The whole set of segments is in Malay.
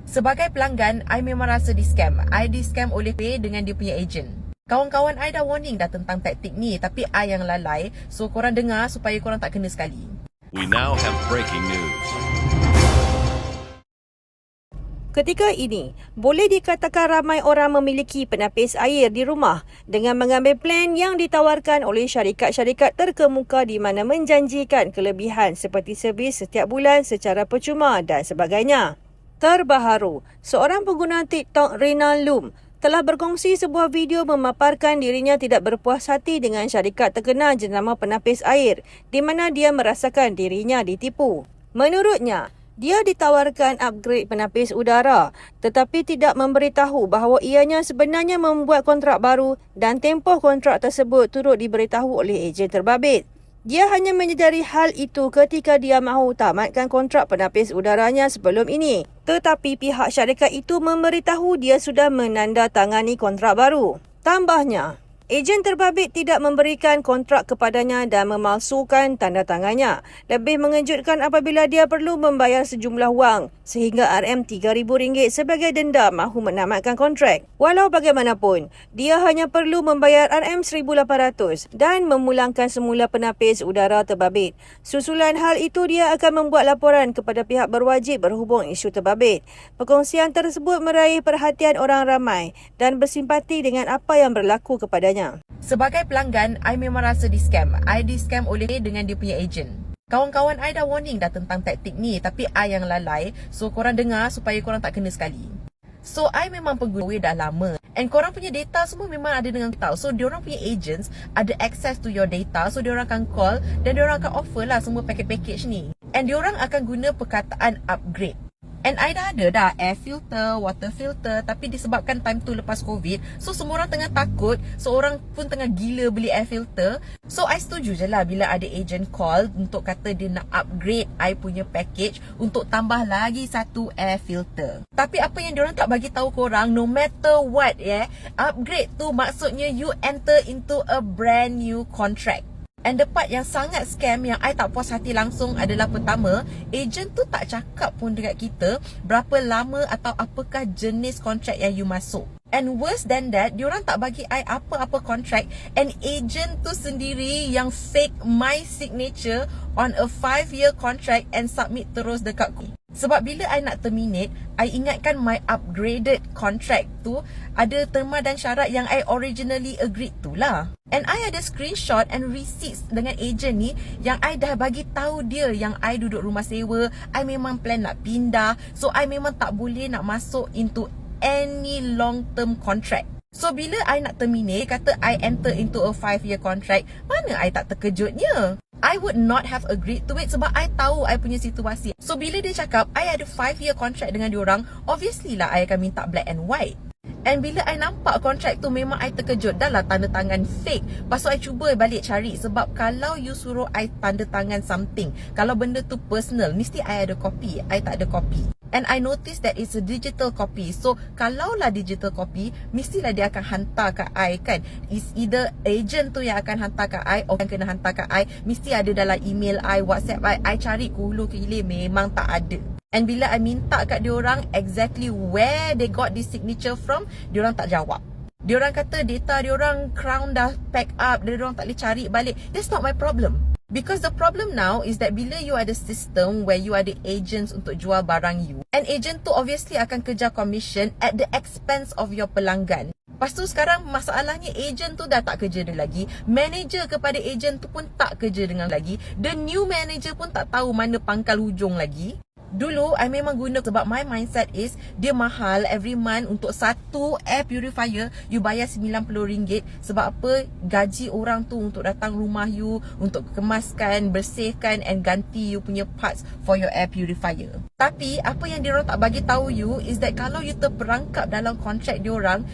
Sebagai pelanggan, I memang rasa di-scam. I di-scam oleh Pay dengan dia punya agent. Kawan-kawan I dah warning dah tentang taktik ni, tapi I yang lalai. So korang dengar supaya korang tak kena sekali. We now have breaking news. Ketika ini, boleh dikatakan ramai orang memiliki penapis air di rumah dengan mengambil plan yang ditawarkan oleh syarikat-syarikat terkemuka di mana menjanjikan kelebihan seperti servis setiap bulan secara percuma dan sebagainya. Terbaru, seorang pengguna TikTok Rina Loom telah berkongsi sebuah video memaparkan dirinya tidak berpuas hati dengan syarikat terkenal jenama penapis air di mana dia merasakan dirinya ditipu. Menurutnya, dia ditawarkan upgrade penapis udara tetapi tidak memberitahu bahawa ianya sebenarnya membuat kontrak baru dan tempoh kontrak tersebut turut diberitahu oleh ejen terbabit. Dia hanya menyedari hal itu ketika dia mahu tamatkan kontrak penapis udaranya sebelum ini. Tetapi pihak syarikat itu memberitahu dia sudah menandatangani kontrak baru. Tambahnya, ejen terbabit tidak memberikan kontrak kepadanya dan memalsukan tanda tangannya. Lebih mengejutkan apabila dia perlu membayar sejumlah wang sehingga RM3,000 sebagai denda mahu menamatkan kontrak. Walau bagaimanapun, dia hanya perlu membayar RM1,800 dan memulangkan semula penapis udara terbabit. Susulan hal itu, dia akan membuat laporan kepada pihak berwajib berhubung isu terbabit. Perkongsian tersebut meraih perhatian orang ramai dan bersimpati dengan apa yang berlaku kepadanya. Sebagai pelanggan, I memang rasa di-scam. I di-scam oleh Pay dengan dia punya agent. Kawan-kawan I dah warning dah tentang taktik ni, tapi I yang lalai. So korang dengar supaya korang tak kena sekali. So I memang pengguna Way dah lama. And korang punya data semua memang ada dengan kita. So diorang punya agents ada access to your data. So diorang akan call dan diorang akan offer lah semua package-package ni. And diorang akan guna perkataan upgrade. And I dah ada dah air filter, water filter. Tapi disebabkan time tu lepas COVID, so semua orang tengah takut. So orang pun tengah gila beli air filter. So I setuju je lah bila ada agent call untuk kata dia nak upgrade I punya package untuk tambah lagi satu air filter. Tapi apa yang diorang tak bagi tahu korang, no matter what upgrade tu maksudnya you enter into a brand new contract. And the part yang sangat scam yang I tak puas hati langsung adalah pertama, ejen tu tak cakap pun dekat kita berapa lama atau apakah jenis kontrak yang you masuk. And worse than that, diorang tak bagi I apa-apa kontrak, and agent tu sendiri yang fake my signature on a 5-year contract and submit terus dekat aku. Sebab bila I nak terminate, I ingatkan my upgraded contract tu ada terma dan syarat yang I originally agreed tu lah. And I ada screenshot and receipts dengan agent ni yang I dah bagi tahu dia yang I duduk rumah sewa, I memang plan nak pindah. So I memang tak boleh nak masuk into any long term contract. So bila I nak terminate, kata I enter into a 5-year contract, mana I tak terkejutnya? I would not have agreed to it sebab I tahu I punya situasi. So bila dia cakap I ada 5-year contract dengan diorang, obviously lah I akan minta black and white. And bila I nampak kontrak tu, memang I terkejut. Dah lah tanda tangan fake. Lepas tu I cuba balik cari. Sebab kalau you suruh I tanda tangan something, kalau benda tu personal, mesti I ada copy. I tak ada copy. And I noticed that it's a digital copy. So kalaulah digital copy, mestilah dia akan hantar ke I kan. It's either agent tu yang akan hantar ke I, or yang kena hantar ke I. Mesti ada dalam email I, WhatsApp I cari ke hulu ke hilir, memang tak ada. And bila I minta kat diorang exactly where they got this signature from, diorang tak jawab. Diorang kata data diorang Crown dah pack up, diorang tak boleh cari balik. That's not my problem. Because the problem now is that bila you ada system where you ada agents untuk jual barang you, and agent tu obviously akan kejar commission at the expense of your pelanggan. Lepas tu sekarang masalahnya agent tu dah tak kerja dia lagi, manager kepada agent tu pun tak kerja dengan lagi, the new manager pun tak tahu mana pangkal hujung lagi. Dulu I memang guna sebab my mindset is dia mahal every month. Untuk satu air purifier you bayar RM90. Sebab apa? Gaji orang tu untuk datang rumah you, untuk kemaskan, bersihkan and ganti you punya parts for your air purifier. Tapi apa yang diorang tak bagi tahu you is that kalau you terperangkap dalam kontrak diorang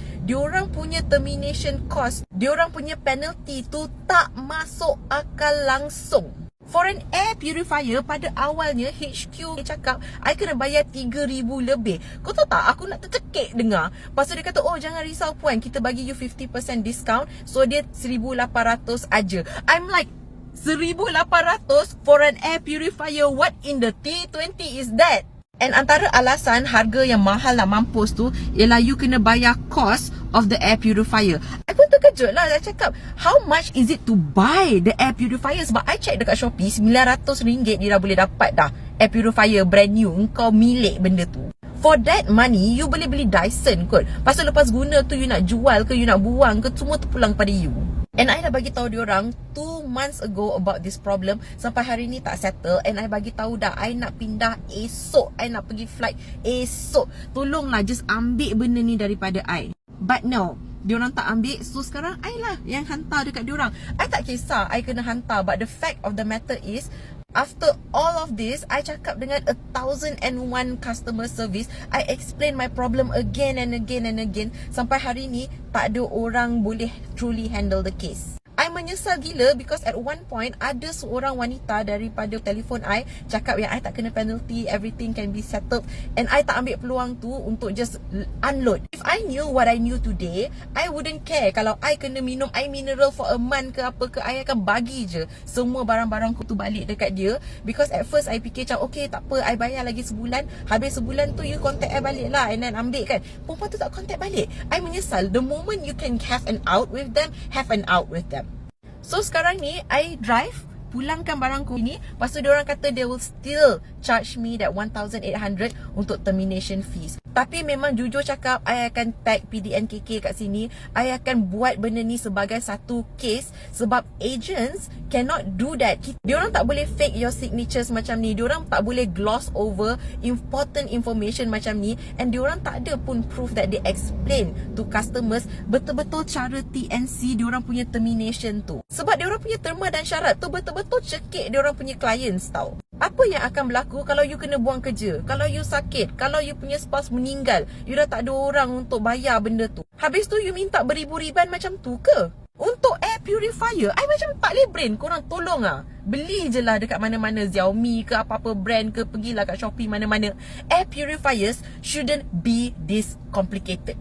punya termination cost, diorang punya penalty tu tak masuk akal langsung. For an air purifier, pada awalnya HQ dia cakap I kena bayar RM3,000 lebih. Kau tahu tak, aku nak tercekik dengar. Lepas tu dia kata, oh jangan risau puan, kita bagi you 50% discount. So dia RM1,800 aja. I'm like, RM1,800 for an air purifier? What in the T20 is that? And antara alasan harga yang mahal nak mampus tu ialah you kena bayar cost of the air purifier. I pun terkejut lah. Saya cakap, how much is it to buy the air purifier? Sebab I check dekat Shopee, RM900 dia dah boleh dapat dah air purifier brand new. Engkau milik benda tu. For that money, you boleh beli Dyson kot. Pasal lepas guna tu, you nak jual ke, you nak buang ke, semua terpulang pada you. And I dah bagi tahu diorang 2 months ago about this problem. Sampai hari ni tak settle. And I bagi tahu dah, I nak pindah esok. I nak pergi flight esok. Tolonglah just ambil benda ni daripada I. But no, diorang tak ambil. So sekarang I lah yang hantar dekat diorang. I tak kisah I kena hantar. But the fact of the matter is, after all of this, I cakap dengan 1001 customer service. I explain my problem again and again and again. Sampai hari ni, tak ada orang boleh truly handle the case. I menyesal gila because at one point, ada seorang wanita daripada telefon I cakap yang I tak kena penalty, everything can be settled. And I tak ambil peluang tu untuk just unload. If I knew what I knew today, I wouldn't care. Kalau I kena minum air mineral for a month ke apa ke, I akan bagi je semua barang-barang ku tu balik dekat dia. Because at first I fikir macam, okay tak apa, I bayar lagi sebulan. Habis sebulan tu you contact I balik lah, and then ambil kan. Perempuan tu tak contact balik. I menyesal. The moment you can have an out with them, have an out with them. So sekarang ni, I drive, pulangkan barangku ni. Lepas tu diorang kata they will still charge me that 1,800 untuk termination fees. Tapi memang jujur cakap, I akan tag PDNKK kat sini. I akan buat benda ni sebagai satu case. Sebab agents cannot do that. Diorang tak boleh fake your signatures macam ni. Diorang tak boleh gloss over important information macam ni. And diorang tak ada pun proof that they explain to customers betul-betul cara TNC diorang punya termination tu. Sebab diorang punya terma dan syarat tu betul-betul cekik diorang punya clients tau. Apa yang akan berlaku kalau you kena buang kerja? Kalau you sakit? Kalau you punya spouse meninggal? You dah tak ada orang untuk bayar benda tu. Habis tu you minta beribu-riban macam tu ke? Untuk air purifier, I macam tak boleh brain. Korang tolong lah. Beli je lah dekat mana-mana, Xiaomi ke apa-apa brand ke. Pergilah kat Shopee mana-mana. Air purifiers shouldn't be this complicated.